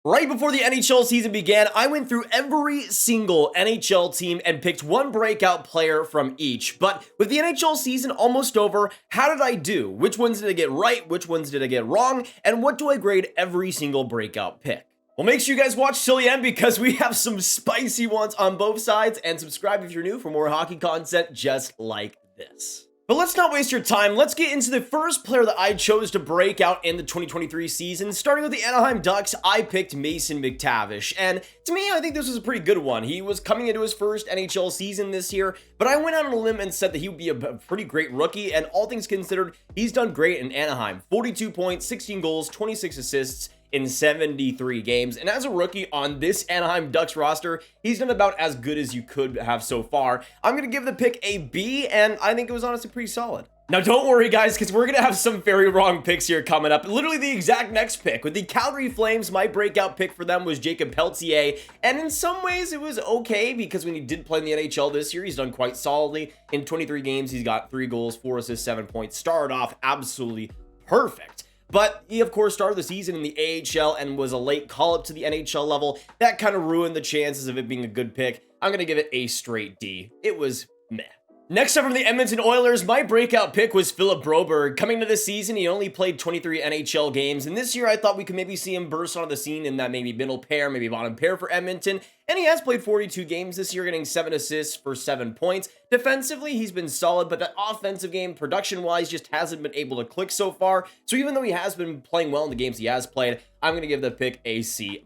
Right before the NHL season began, I went through every single NHL team and picked one breakout player from each. But with the NHL season almost over, how did I do? Which ones did I get right? Which ones did I get wrong? And what do I grade every single breakout pick? Well, make sure you guys watch till the end because we have some spicy ones on both sides, and subscribe if you're new for more hockey content just like this. But let's not waste your time. Let's get into the first player that I chose to break out in the 2023 season. Starting with the Anaheim Ducks, I picked Mason McTavish. And to me, I think this was a pretty good one. He was coming into his first NHL season this year, but I went out on a limb and said that he would be a pretty great rookie. And all things considered, he's done great in Anaheim. 42 points, 16 goals, 26 assists in 73 games. And as a rookie on this Anaheim Ducks roster, he's done about as good as you could have so far. I'm going to give the pick a B, and I think it was honestly pretty solid. Now, don't worry, guys, because we're going to have some very wrong picks here coming up. Literally the exact next pick. With the Calgary Flames, my breakout pick for them was Jacob Pelletier. And in some ways, it was okay because when he did play in the NHL this year, he's done quite solidly. In 23 games, he's got 3 goals, 4 assists, 7 points. Started off absolutely perfect. But he, of course, started the season in the AHL and was a late call-up to the NHL level. That kind of ruined the chances of it being a good pick. I'm going to give it a straight D. It was meh. Next up from the Edmonton Oilers, my breakout pick was Philip Broberg. Coming to this season, he only played 23 NHL games, and this year I thought we could maybe see him burst onto the scene in that maybe middle pair, maybe bottom pair for Edmonton, and he has played 42 games this year, getting 7 assists for 7 points. Defensively, he's been solid, but that offensive game, production-wise, just hasn't been able to click so far, so even though he has been playing well in the games he has played, I'm going to give the pick a C-.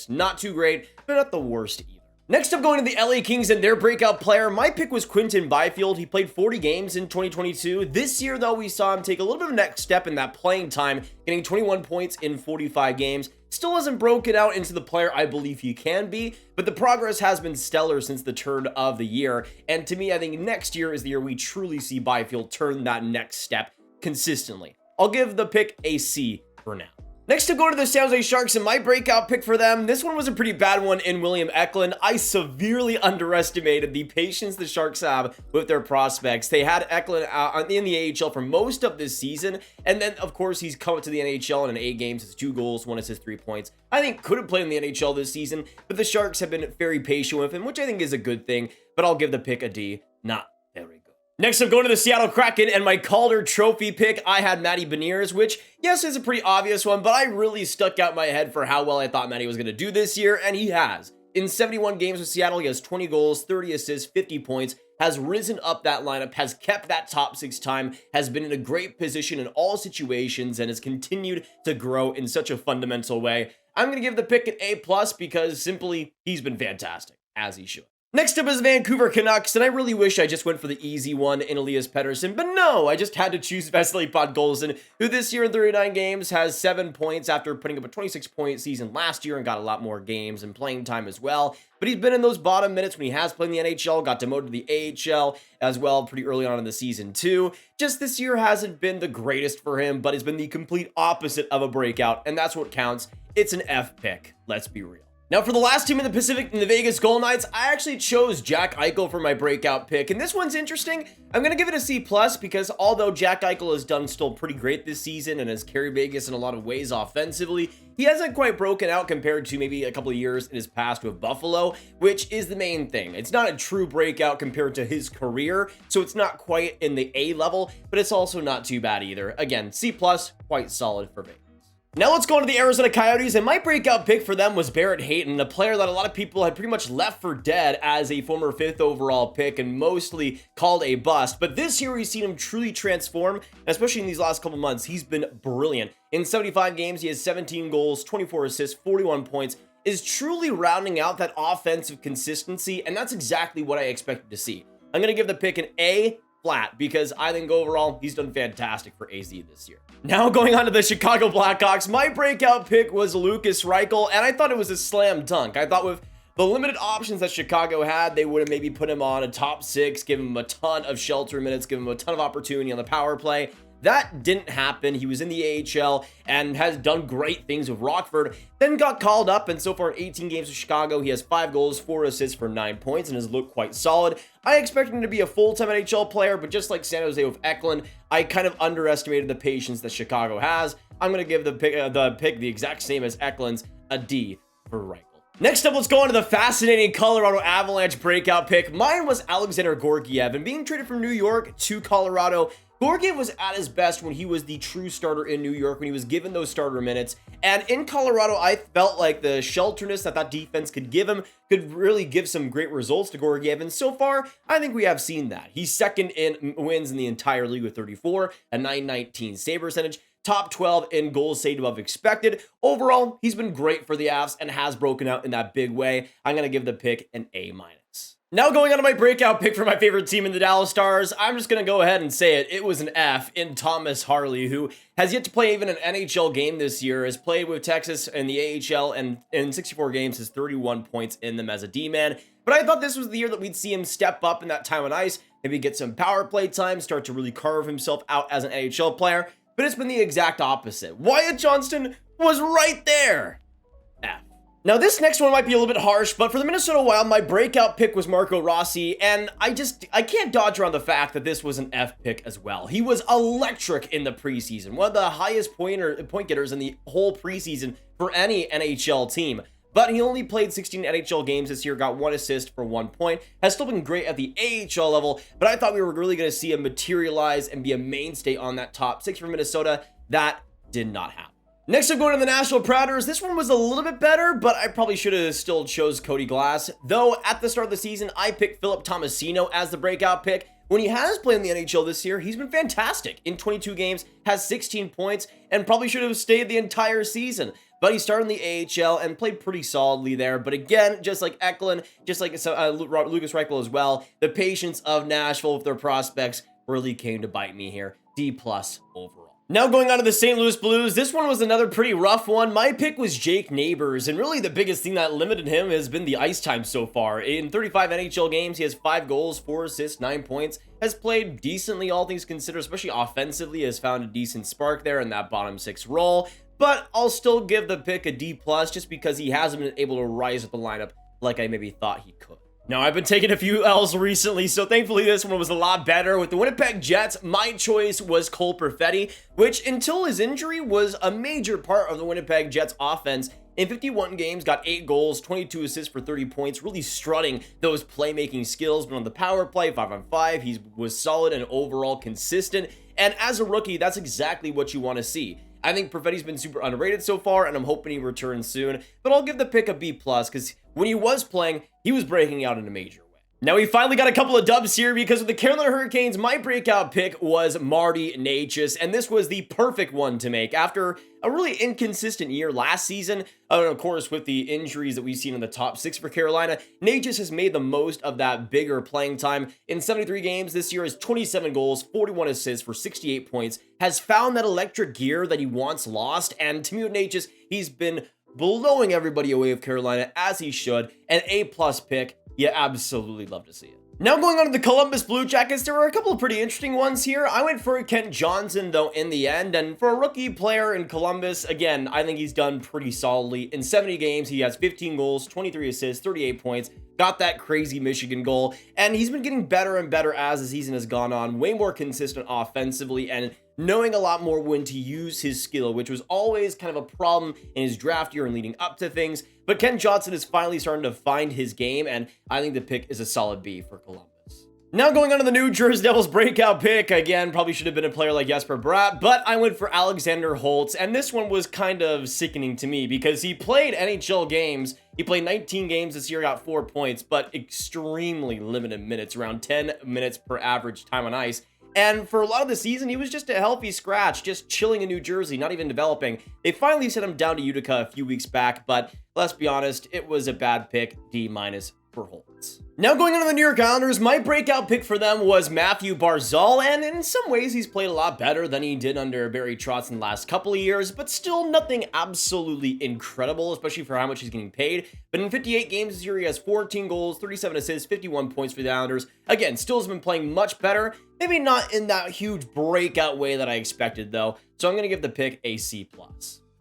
Not too great, but not the worst either. Next up, going to the LA Kings and their breakout player, my pick was Quinton Byfield. He played 40 games in 2022. This year, though, we saw him take a little bit of a next step in that playing time, getting 21 points in 45 games. Still hasn't broken out into the player I believe he can be, but the progress has been stellar since the turn of the year. And to me, I think next year is the year we truly see Byfield turn that next step consistently. I'll give the pick a C for now. Next up, going to the San Jose Sharks and my breakout pick for them. This one was a pretty bad one in William Eklund. I severely underestimated the patience the Sharks have with their prospects. They had Eklund in the AHL for most of this season, and then, of course, he's come to the NHL in 8 games. It's 2 goals, 1 assist, 3 points. I think could have played in the NHL this season, but the Sharks have been very patient with him, which I think is a good thing, but I'll give the pick a D. Not very good. Next, I'm going to the Seattle Kraken, and my Calder Trophy pick, I had Matty Beniers, which, yes, is a pretty obvious one, but I really stuck out my head for how well I thought Matty was going to do this year, and he has. In 71 games with Seattle, he has 20 goals, 30 assists, 50 points, has risen up that lineup, has kept that top 6 time, has been in a great position in all situations, and has continued to grow in such a fundamental way. I'm going to give the pick an A+, because simply, he's been fantastic, as he should. Next up is Vancouver Canucks, and I really wish I just went for the easy one in Elias Pettersson, but no, I just had to choose Vasili Podkolzin, who this year in 39 games has 7 points after putting up a 26-point season last year and got a lot more games and playing time as well. But he's been in those bottom minutes when he has played in the NHL, got demoted to the AHL as well pretty early on in the season too. Just this year hasn't been the greatest for him, but it's been the complete opposite of a breakout, and that's what counts. It's an F pick, let's be real. Now, for the last team in the Pacific, in the Vegas Golden Knights, I actually chose Jack Eichel for my breakout pick, and this one's interesting. I'm going to give it a C+, because although Jack Eichel has done still pretty great this season and has carried Vegas in a lot of ways offensively, he hasn't quite broken out compared to maybe a couple of years in his past with Buffalo, which is the main thing. It's not a true breakout compared to his career, so it's not quite in the A level, but it's also not too bad either. Again, C+, quite solid for Vegas. Now let's go into the Arizona Coyotes, and my breakout pick for them was Barrett Hayton, a player that a lot of people had pretty much left for dead as a former 5th overall pick and mostly called a bust. But this year we've seen him truly transform, especially in these last couple months. He's been brilliant. In 75 games, he has 17 goals, 24 assists, 41 points, is truly rounding out that offensive consistency, and that's exactly what I expected to see. I'm going to give the pick an A flat, because I think overall he's done fantastic for AZ this year. Now going on to the Chicago Blackhawks, my breakout pick was Lukas Reichel, and I thought it was a slam dunk. I thought with the limited options that Chicago had, they would have maybe put him on a top 6, give him a ton of shelter minutes, give him a ton of opportunity on the power play. That didn't happen. He was in the AHL and has done great things with Rockford, then got called up, and so far in 18 games with Chicago, he has 5 goals, 4 assists for 9 points, and has looked quite solid. I expected him to be a full-time NHL player, but just like San Jose with Eklund, I kind of underestimated the patience that Chicago has. I'm going to give the pick the exact same as Eklund's, a D for Reichel. Next up, let's go on to the fascinating Colorado Avalanche breakout pick. Mine was Alexander Georgiev, and being traded from New York to Colorado, Georgiev was at his best when he was the true starter in New York, when he was given those starter minutes. And in Colorado, I felt like the shelterness that defense could give him could really give some great results to Georgiev. And so far, I think we have seen that. He's second in wins in the entire league with 34, a .919 save percentage. Top 12 in goals saved above expected. Overall, he's been great for the Avs and has broken out in that big way. I'm going to give the pick an A-. Now going on to my breakout pick for my favorite team in the Dallas Stars, I'm just going to go ahead and say it. It was an F in Thomas Harley, who has yet to play even an NHL game this year, has played with Texas in the AHL, and in 64 games has 31 points in them as a D-man. But I thought this was the year that we'd see him step up in that time on ice, maybe get some power play time, start to really carve himself out as an NHL player. But it's been the exact opposite. Wyatt Johnston was right there. F. Now this next one might be a little bit harsh, but for the Minnesota Wild, my breakout pick was Marco Rossi, and I can't dodge around the fact that this was an F pick as well. He was electric in the preseason, one of the highest point getters in the whole preseason for any NHL team. But he only played 16 NHL games this year, got 1 assist for 1 point, has still been great at the AHL level, but I thought we were really going to see him materialize and be a mainstay on that top 6 for Minnesota. That did not happen. Next up, going to the Nashville Predators. This one was a little bit better, but I probably should have still chose Cody Glass. Though at the start of the season, I picked Philip Tomasino as the breakout pick. When he has played in the NHL this year, he's been fantastic. In 22 games, has 16 points, and probably should have stayed the entire season. But he started in the AHL and played pretty solidly there. But again, just like Eklund, just like Lucas Reichel as well, the patience of Nashville with their prospects really came to bite me here. D+ overall. Now going on to the St. Louis Blues, this one was another pretty rough one. My pick was Jake Neighbors, and really the biggest thing that limited him has been the ice time so far. In 35 NHL games, he has 5 goals, 4 assists, 9 points, has played decently, all things considered, especially offensively, has found a decent spark there in that bottom 6 role. But I'll still give the pick a D+, just because he hasn't been able to rise with the lineup like I maybe thought he could. Now, I've been taking a few L's recently, so thankfully this one was a lot better. With the Winnipeg Jets, my choice was Cole Perfetti, which until his injury was a major part of the Winnipeg Jets offense. In 51 games, got 8 goals, 22 assists for 30 points, really strutting those playmaking skills. But on the power play, 5-on-5, he was solid and overall consistent. And as a rookie, that's exactly what you want to see. I think Perfetti's been super underrated so far, and I'm hoping he returns soon. But I'll give the pick a B+, because when he was playing, he was breaking out in a major way. Now, we finally got a couple of dubs here, because with the Carolina Hurricanes, my breakout pick was Marty Necas, and this was the perfect one to make. After a really inconsistent year last season, and of course, with the injuries that we've seen in the top 6 for Carolina, Necas has made the most of that bigger playing time. In 73 games this year, has 27 goals, 41 assists for 68 points, has found that electric gear that he once lost, and to me with Necas, he's been blowing everybody away with Carolina, as he should. An A+ pick. You absolutely love to see it. Now going on to the Columbus Blue Jackets, there were a couple of pretty interesting ones here. I went for Kent Johnson, though, in the end, and for a rookie player in Columbus, again, I think he's done pretty solidly. In 70 games, he has 15 goals, 23 assists, 38 points, got that crazy Michigan goal, and he's been getting better and better as the season has gone on, way more consistent offensively, and knowing a lot more when to use his skill, which was always kind of a problem in his draft year and leading up to things. But Ken Johnson is finally starting to find his game, and I think the pick is a solid B for Columbus. Now going on to the New Jersey Devils breakout pick, again, probably should have been a player like Jesper Bratt, but I went for Alexander Holtz, and this one was kind of sickening to me because he played NHL games. He played 19 games this year, got 4 points, but extremely limited minutes, around 10 minutes per average time on ice. And for a lot of the season, he was just a healthy scratch, just chilling in New Jersey, not even developing. They finally sent him down to Utica a few weeks back, but let's be honest, it was a bad pick, D- for Holtz. Now going on to the New York Islanders, my breakout pick for them was Matthew Barzal, and in some ways he's played a lot better than he did under Barry Trotz in the last couple of years, but still nothing absolutely incredible, especially for how much he's getting paid. But in 58 games this year, he has 14 goals, 37 assists, 51 points for the Islanders. Again, still has been playing much better, maybe not in that huge breakout way that I expected though, so I'm going to give the pick a C+.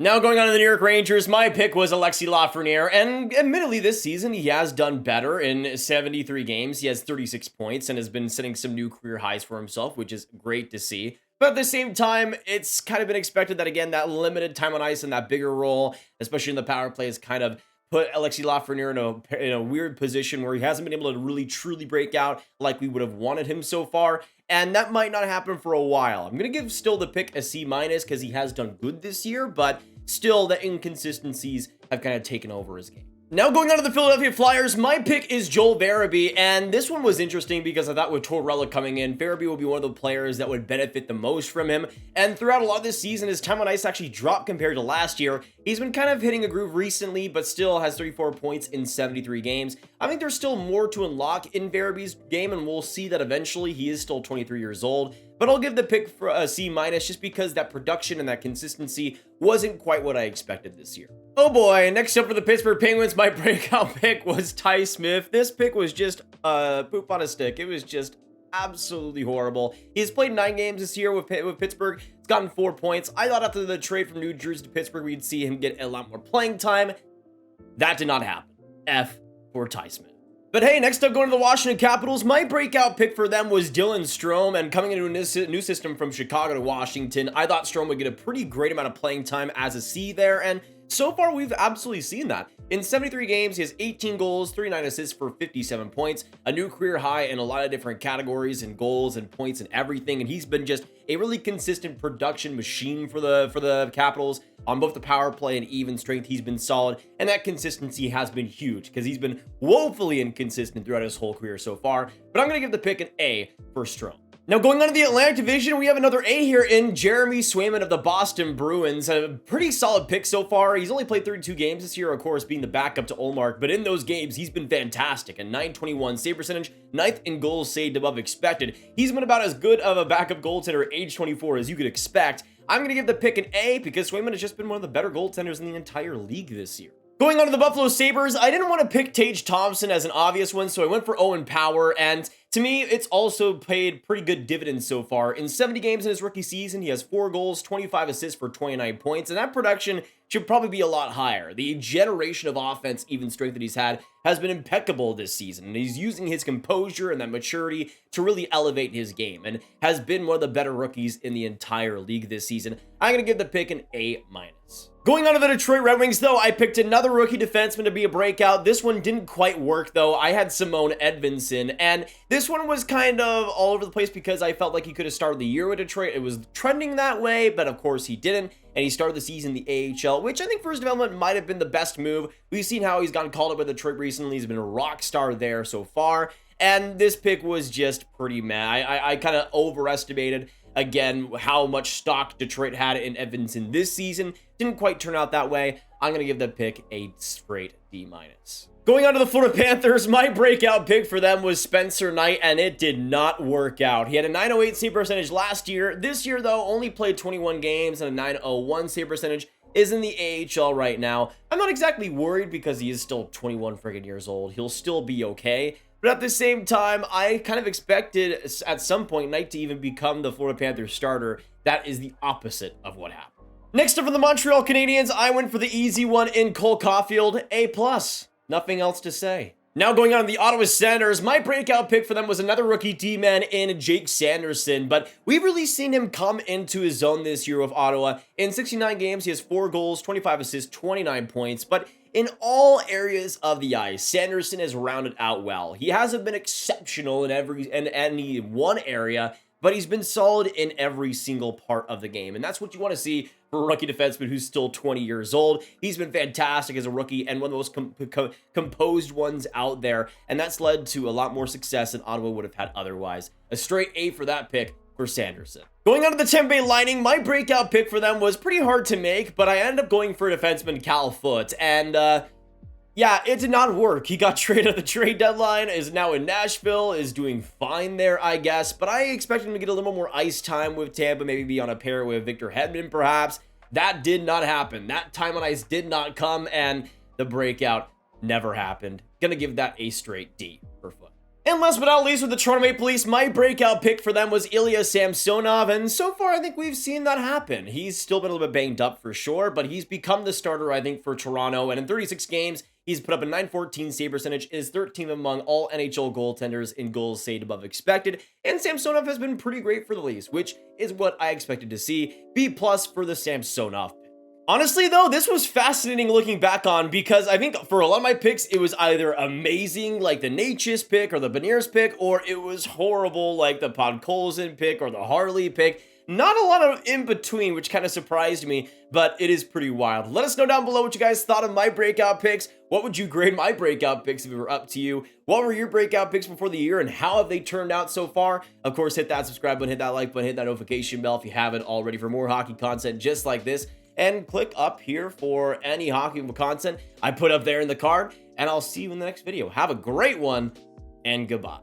Now going on to the New York Rangers, my pick was Alexis Lafreniere, and admittedly this season he has done better. In 73 games, he has 36 points and has been setting some new career highs for himself, which is great to see. But at the same time, it's kind of been expected that, again, that limited time on ice and that bigger role, especially in the power play, has kind of put Alexis Lafreniere in a weird position where he hasn't been able to really truly break out like we would have wanted him so far. And that might not happen for a while. I'm going to give still the pick a C- because he has done good this year, but still the inconsistencies have kind of taken over his game. Now going on to the Philadelphia Flyers, my pick is Joel Farabee, and this one was interesting because I thought with Tortorella coming in, Farabee will be one of the players that would benefit the most from him, and throughout a lot of this season, his time on ice actually dropped compared to last year. He's been kind of hitting a groove recently, but still has 34 points in 73 games. I think there's still more to unlock in Farabee's game, and we'll see that eventually. He is still 23 years old, but I'll give the pick for a C- just because that production and that consistency wasn't quite what I expected this year. Oh boy, next up for the Pittsburgh Penguins, my breakout pick was Ty Smith. This pick was just poop on a stick. It was just absolutely horrible. He's played 9 games this year with Pittsburgh. He's gotten 4 points. I thought after the trade from New Jersey to Pittsburgh, we'd see him get a lot more playing time. That did not happen. F for Ty Smith. But hey, next up, going to the Washington Capitals, my breakout pick for them was Dylan Strome, and coming into a new system from Chicago to Washington, I thought Strome would get a pretty great amount of playing time as a C there, and so far we've absolutely seen that. In 73 games, he has 18 goals, 39 assists for 57 points, a new career high in a lot of different categories and goals and points and everything, and he's been just a really consistent production machine for the Capitals. On both the power play and even strength, he's been solid, and that consistency has been huge because he's been woefully inconsistent throughout his whole career so far. But I'm going to give the pick an A for Strome. Now, going on to the Atlantic Division, we have another A here in Jeremy Swayman of the Boston Bruins. A pretty solid pick so far. He's only played 32 games this year, of course, being the backup to Ullmark, but in those games, he's been fantastic. A .921 save percentage, 9th in goals saved above expected. He's been about as good of a backup goaltender at age 24 as you could expect. I'm going to give the pick an A because Swayman has just been one of the better goaltenders in the entire league this year. Going on to the Buffalo Sabres, I didn't want to pick Tage Thompson as an obvious one, so I went for Owen Power, and to me, it's also paid pretty good dividends so far. In 70 games in his rookie season, he has 4 goals, 25 assists for 29 points, and that production should probably be a lot higher. The generation of offense, even strength that he's had, has been impeccable this season, and he's using his composure and that maturity to really elevate his game, and has been one of the better rookies in the entire league this season. I'm going to give the pick an A-. Going on to the Detroit Red Wings, though, I picked another rookie defenseman to be a breakout. This one didn't quite work, though. I had Simone Edvinsson, and this one was kind of all over the place because I felt like he could have started the year with Detroit. It was trending that way, but of course he didn't, and he started the season in the AHL, which I think for his development might have been the best move. We've seen how he's gotten called up with Detroit recently. He's been a rock star there so far, and this pick was just pretty meh. I kind of overestimated, again, how much stock Detroit had in Edvinsson this season. Didn't quite turn out that way. I'm going to give the pick a straight D-. Going on to the Florida Panthers, my breakout pick for them was Spencer Knight, and it did not work out. He had a .908 save percentage last year. This year, though, only played 21 games, and a .901 save percentage, is in the AHL right now. I'm not exactly worried because he is still 21 friggin' years old. He'll still be okay. But at the same time, I kind of expected at some point Knight to even become the Florida Panthers starter. That is the opposite of what happened. Next up for the Montreal Canadiens, I went for the easy one in Cole Caufield, A+. Nothing else to say. Now going on to the Ottawa Senators, my breakout pick for them was another rookie D-man in Jake Sanderson, but we've really seen him come into his zone this year with Ottawa. In 69 games, he has 4 goals, 25 assists, 29 points, but in all areas of the ice, Sanderson has rounded out well. He hasn't been exceptional in any one area, but he's been solid in every single part of the game, and that's what you want to see for a rookie defenseman who's still 20 years old. He's been fantastic as a rookie and one of the most composed ones out there, and that's led to a lot more success than Ottawa would have had otherwise. A straight A for that pick for Sanderson. Going on to the Tampa Bay Lightning, my breakout pick for them was pretty hard to make, but I ended up going for defenseman Cal Foote, and yeah, it did not work. He got traded at the trade deadline, is now in Nashville, is doing fine there, I guess. But I expected him to get a little more ice time with Tampa, maybe be on a pair with Victor Hedman, perhaps. That did not happen. That time on ice did not come, and the breakout never happened. Gonna give that a straight D for Foote. And last but not least, with the Toronto Maple Leafs, my breakout pick for them was Ilya Samsonov, and so far I think we've seen that happen. He's still been a little bit banged up for sure, but he's become the starter, I think, for Toronto, and in 36 games, He's put up a .914 save percentage, is 13th among all NHL goaltenders in goals saved above expected, and Samsonov has been pretty great for the Leafs, which is what I expected to see. B+ for the Samsonov pick. Honestly, though, this was fascinating looking back on, because I think for a lot of my picks, it was either amazing, like the Natchez pick or the Beniers pick, or it was horrible, like the Podkolzin pick or the Harley pick. Not a lot of in between, which kind of surprised me, but it is pretty wild. Let us know down below what you guys thought of my breakout picks. What would you grade my breakout picks if it were up to you? What were your breakout picks before the year, and how have they turned out so far? Of course, hit that subscribe button, hit that like button, hit that notification bell if you haven't already for more hockey content just like this. And click up here for any hockey content I put up there in the card. And I'll see you in the next video. Have a great one, and goodbye.